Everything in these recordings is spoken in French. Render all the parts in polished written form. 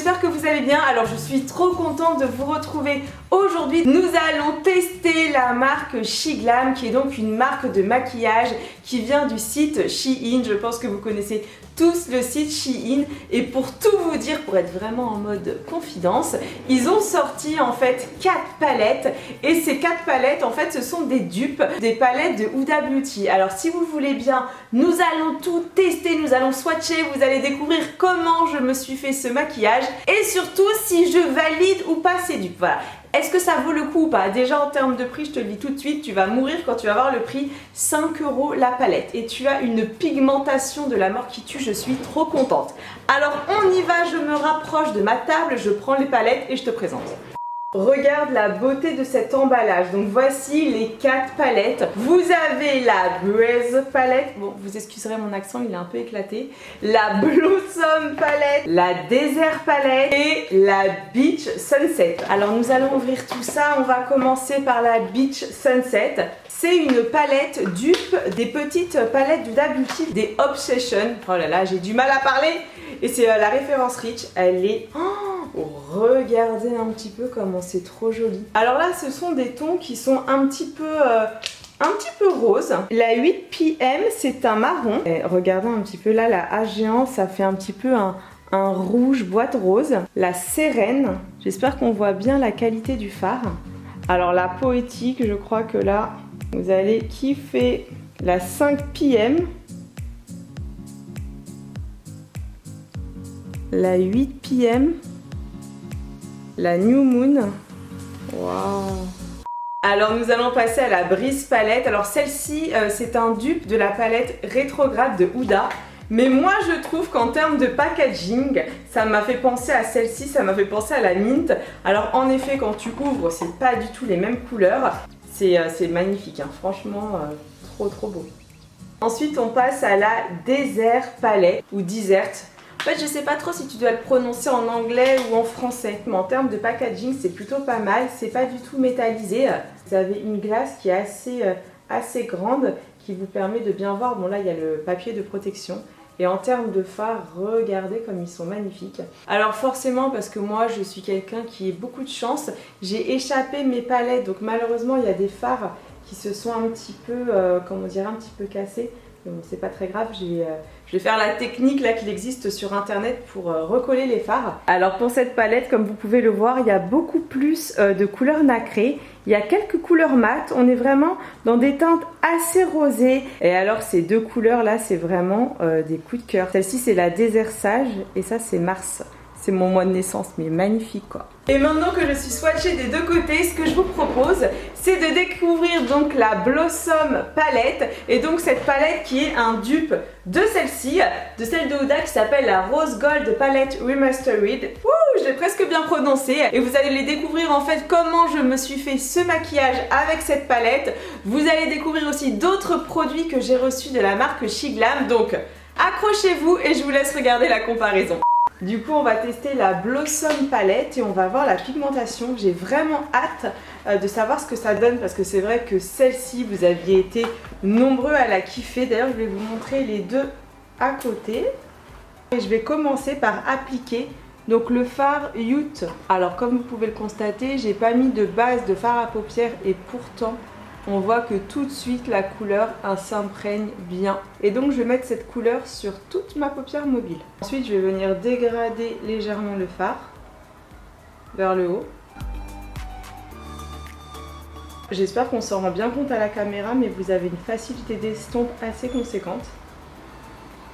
j'espère que vous allez bien. Alors je suis trop contente de vous retrouver aujourd'hui. Nous allons tester la marque SheGlam, qui est donc une marque de maquillage qui vient du site Shein. Je pense que vous connaissez tous le site Shein, et pour tout vous dire, pour être vraiment en mode confidence, ils ont sorti en fait 4 palettes, et ces 4 palettes en fait ce sont des dupes des palettes de Huda Beauty. Alors si vous voulez bien, nous allons tout tester, nous allons swatcher, vous allez découvrir comment je me suis fait ce maquillage et surtout si je valide ou pas ces dupes. Voilà. Est-ce que ça vaut le coup ou pas? Déjà en termes de prix, je te le dis tout de suite, tu vas mourir quand tu vas voir le prix, 5 € la palette. Et tu as une pigmentation de la mort qui tue, je suis trop contente. Alors on y va, je me rapproche de ma table, je prends les palettes et je te présente. Regarde la beauté de cet emballage. Donc voici les 4 palettes. Vous avez la Breeze palette. Bon, vous excuserez mon accent, il est un peu éclaté. La Blossom palette, la Desert palette et la Beach Sunset. Alors nous allons ouvrir tout ça. On va commencer par la Beach Sunset. C'est une palette dupe des petites palettes d'Huda Beauty, des Obsession. Oh là là, j'ai du mal à parler. Et c'est la référence Rich. Elle est... regardez un petit peu comment c'est trop joli. Alors là, ce sont des tons qui sont un petit peu roses. La 8 PM, c'est un marron. Et regardez un petit peu là, la A géant, ça fait un petit peu un rouge boîte rose. La Sérène, j'espère qu'on voit bien la qualité du fard. Alors la Poétique, je crois que là, vous allez kiffer. La 5 PM. La 8 PM. La New Moon. Waouh. Alors nous allons passer à la Breeze palette. Alors celle-ci, c'est un dupe de la palette rétrograde de Huda. Mais moi je trouve qu'en termes de packaging, ça m'a fait penser à celle-ci, ça m'a fait penser à la Mint. Alors en effet, quand tu ouvres, c'est pas du tout les mêmes couleurs. C'est magnifique, hein. Franchement, trop beau. Ensuite, on passe à la Desert palette ou Desert. En fait, je sais pas trop si tu dois le prononcer en anglais ou en français. Mais en termes de packaging, c'est plutôt pas mal. C'est pas du tout métallisé. Vous avez une glace qui est assez grande, qui vous permet de bien voir. Bon, là, il y a le papier de protection. Et en termes de fards, regardez comme ils sont magnifiques. Alors forcément, parce que moi, je suis quelqu'un qui a beaucoup de chance, j'ai échappé mes palettes. Donc malheureusement, il y a des fards qui se sont un petit peu, comment dire, un petit peu cassés. Mais bon, c'est pas très grave, je vais faire la technique là qu'il existe sur internet pour recoller les fards. Alors pour cette palette, comme vous pouvez le voir, il y a beaucoup plus de couleurs nacrées. Il y a quelques couleurs mates, on est vraiment dans des teintes assez rosées. Et alors ces deux couleurs là, c'est vraiment des coups de cœur. Celle-ci c'est la Désert Sage et ça c'est Mars. C'est mon mois de naissance, mais magnifique quoi. Et maintenant que je suis swatchée des deux côtés, ce que je vous propose, c'est de découvrir donc la Blossom palette. Et donc cette palette qui est un dupe de celle-ci, de celle de Huda qui s'appelle la Rose Gold Palette Remastered. Ouh, je l'ai presque bien prononcé. Et vous allez les découvrir en fait comment je me suis fait ce maquillage avec cette palette. Vous allez découvrir aussi d'autres produits que j'ai reçus de la marque SheGlam. Donc accrochez-vous et je vous laisse regarder la comparaison. Du coup, on va tester la Blossom palette et on va voir la pigmentation. J'ai vraiment hâte de savoir ce que ça donne parce que c'est vrai que celle-ci, vous aviez été nombreux à la kiffer. D'ailleurs, je vais vous montrer les deux à côté. Et je vais commencer par appliquer donc le fard Youth. Alors, comme vous pouvez le constater, j'ai pas mis de base de fard à paupières et pourtant, on voit que tout de suite la couleur s'imprègne bien. Et donc je vais mettre cette couleur sur toute ma paupière mobile. Ensuite je vais venir dégrader légèrement le fard vers le haut. J'espère qu'on s'en rend bien compte à la caméra, mais vous avez une facilité d'estompe assez conséquente.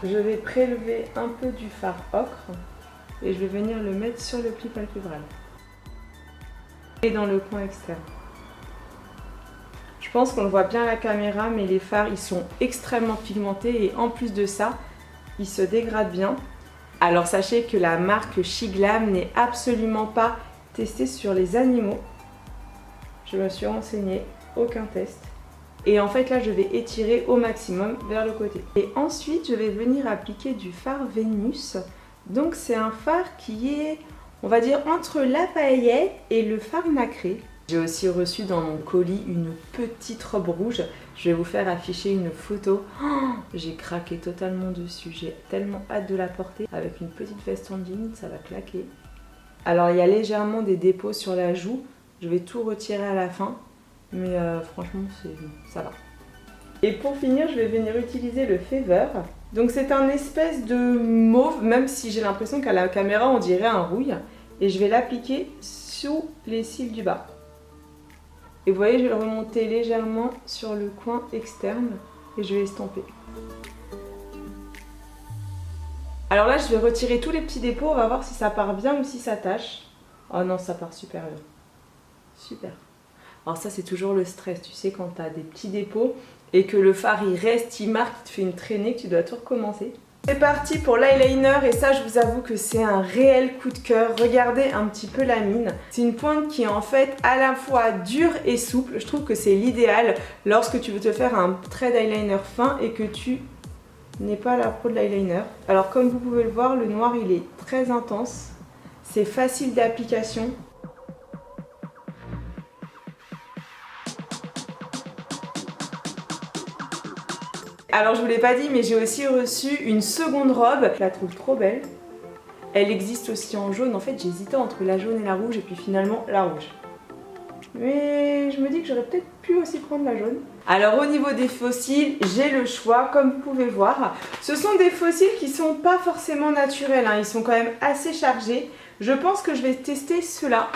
Je vais prélever un peu du fard ocre et je vais venir le mettre sur le pli palpébral et dans le coin externe. Je pense qu'on le voit bien à la caméra, mais les fards ils sont extrêmement pigmentés et en plus de ça, ils se dégradent bien. Alors sachez que la marque SheGlam n'est absolument pas testée sur les animaux. Je me suis renseignée, aucun test. Et en fait là je vais étirer au maximum vers le côté. Et ensuite je vais venir appliquer du fard Vénus. Donc c'est un fard qui est, on va dire, entre la paillette et le fard nacré. J'ai aussi reçu dans mon colis une petite robe rouge. Je vais vous faire afficher une photo. Oh, j'ai craqué totalement dessus. J'ai tellement hâte de la porter. Avec une petite veste en jean, ça va claquer. Alors il y a légèrement des dépôts sur la joue, je vais tout retirer à la fin, mais franchement ça va. Et pour finir, je vais venir utiliser le Fever. Donc c'est un espèce de mauve, même si j'ai l'impression qu'à la caméra on dirait un rouille. Et je vais l'appliquer sous les cils du bas. Et vous voyez, je vais le remonter légèrement sur le coin externe et je vais estomper. Alors là, je vais retirer tous les petits dépôts, on va voir si ça part bien ou si ça tâche. Oh non, ça part super bien. Super. Alors ça, c'est toujours le stress, tu sais, quand tu as des petits dépôts et que le fard il reste, il marque, il te fait une traînée, que tu dois tout recommencer. C'est parti pour l'eyeliner et ça je vous avoue que c'est un réel coup de cœur. Regardez un petit peu la mine. C'est une pointe qui est en fait à la fois dure et souple. Je trouve que c'est l'idéal lorsque tu veux te faire un trait d'eyeliner fin et que tu n'es pas la pro de l'eyeliner. Alors comme vous pouvez le voir, le noir il est très intense. C'est facile d'application. Alors je vous l'ai pas dit mais j'ai aussi reçu une seconde robe, je la trouve trop belle. Elle existe aussi en jaune, en fait j'hésitais entre la jaune et la rouge et puis finalement la rouge. Mais je me dis que j'aurais peut-être pu aussi prendre la jaune. Alors au niveau des fossiles, j'ai le choix comme vous pouvez voir. Ce sont des fossiles qui sont pas forcément naturels, hein. Ils sont quand même assez chargés. Je pense que je vais tester ceux-là.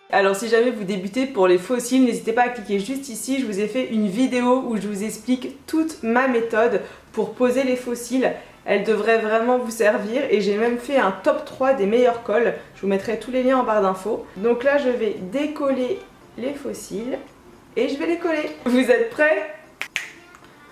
Alors si jamais vous débutez pour les fossiles, n'hésitez pas à cliquer juste ici, je vous ai fait une vidéo où je vous explique toute ma méthode pour poser les fossiles. Elle devrait vraiment vous servir et j'ai même fait un top 3 des meilleurs cols. Je vous mettrai tous les liens en barre d'infos. Donc là je vais décoller les fossiles et je vais les coller. Vous êtes prêts ?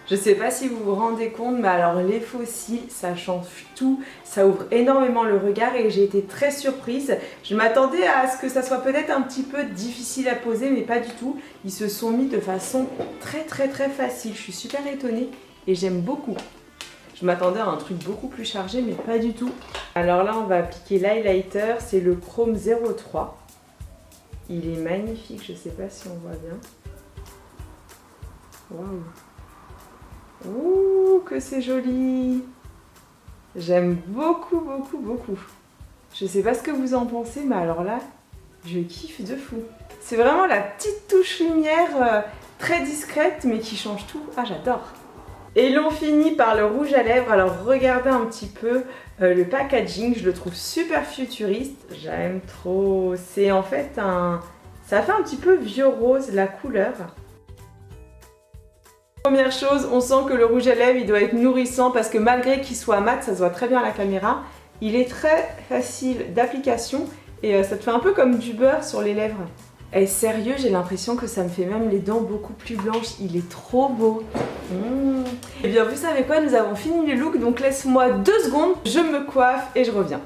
Je sais pas si vous vous rendez compte, mais alors les fossiles, ça change tout, ça ouvre énormément le regard et j'ai été très surprise. Je m'attendais à ce que ça soit peut-être un petit peu difficile à poser, mais pas du tout. Ils se sont mis de façon très facile. Je suis super étonnée et j'aime beaucoup. Je m'attendais à un truc beaucoup plus chargé, mais pas du tout. Alors là, on va appliquer l'highlighter, c'est le Chrome 03. Il est magnifique, je sais pas si on voit bien. Waouh! Ouh, que c'est joli! J'aime beaucoup. Je sais pas ce que vous en pensez, mais alors là, je kiffe de fou. C'est vraiment la petite touche lumière très discrète, mais qui change tout. Ah, j'adore! Et l'on finit par le rouge à lèvres. Alors regardez un petit peu le packaging, je le trouve super futuriste. J'aime trop. C'est en fait un... Ça fait un petit peu vieux rose la couleur. Première chose, on sent que le rouge à lèvres il doit être nourrissant parce que malgré qu'il soit mat, ça se voit très bien à la caméra, il est très facile d'application et ça te fait un peu comme du beurre sur les lèvres. Et sérieux, j'ai l'impression que ça me fait même les dents beaucoup plus blanches, il est trop beau. Et bien vous savez quoi, nous avons fini le look, donc laisse-moi 2 secondes, je me coiffe et je reviens.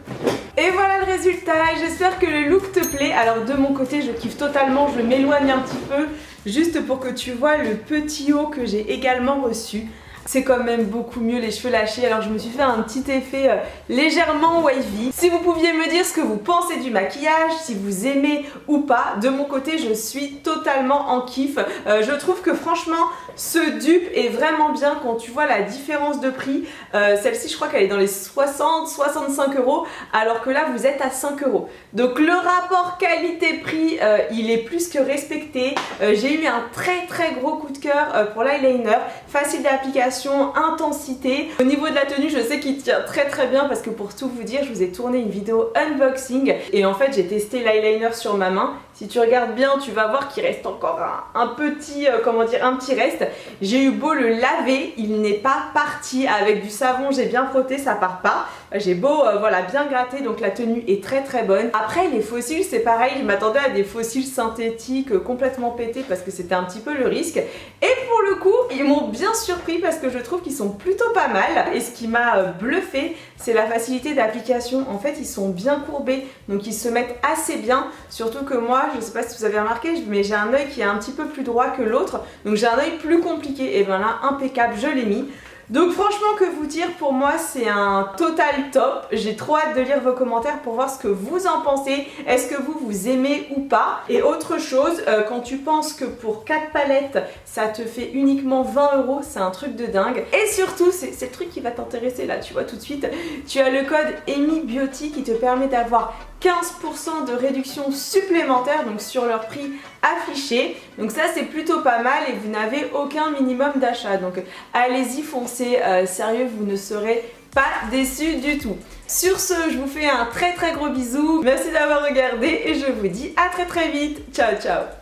Et voilà le résultat, j'espère que le look te plaît. Alors de mon côté, je kiffe totalement, je m'éloigne un petit peu, juste pour que tu vois le petit haut que j'ai également reçu. C'est quand même beaucoup mieux les cheveux lâchés, alors je me suis fait un petit effet légèrement wavy. Si vous pouviez me dire ce que vous pensez du maquillage, si vous aimez ou pas, de mon côté je suis totalement en kiff. Je trouve que franchement ce dupe est vraiment bien quand tu vois la différence de prix. Celle-ci je crois qu'elle est dans les 60-65 €, alors que là vous êtes à 5 €. Donc le rapport qualité-prix il est plus que respecté. J'ai eu un très gros coup de cœur pour l'eyeliner, facile d'application, intensité. Au niveau de la tenue, je sais qu'il tient très bien parce que pour tout vous dire, je vous ai tourné une vidéo unboxing et en fait j'ai testé l'eyeliner sur ma main. Si tu regardes bien, tu vas voir qu'il reste encore un petit, un petit reste. J'ai eu beau le laver, il n'est pas parti. Avec du savon, j'ai bien frotté, ça part pas. J'ai beau voilà, bien gratter, donc la tenue est très bonne. Après les fossiles, c'est pareil, je m'attendais à des fossiles synthétiques complètement pétés parce que c'était un petit peu le risque. Et pour le coup, ils m'ont bien surpris parce que je trouve qu'ils sont plutôt pas mal. Et ce qui m'a bluffé, c'est la facilité d'application. En fait, ils sont bien courbés, donc ils se mettent assez bien. Surtout que moi, je sais pas si vous avez remarqué, mais j'ai un œil qui est un petit peu plus droit que l'autre. Donc j'ai un œil plus compliqué. Et bien là, impeccable, je l'ai mis. Donc franchement, que vous dire, pour moi c'est un total top. J'ai trop hâte de lire vos commentaires pour voir ce que vous en pensez. Est-ce que vous aimez ou pas? Et autre chose, quand tu penses que pour 4 palettes ça te fait uniquement 20 €, c'est un truc de dingue. Et surtout, c'est le truc qui va t'intéresser là, tu vois tout de suite, tu as le code EMIBEAUTY qui te permet d'avoir 15% de réduction supplémentaire donc sur leur prix affiché. Donc ça c'est plutôt pas mal et vous n'avez aucun minimum d'achat. Donc allez-y, foncez, sérieux, vous ne serez pas déçus du tout. Sur ce, je vous fais un très gros bisou. Merci d'avoir regardé et je vous dis à très vite. Ciao ciao.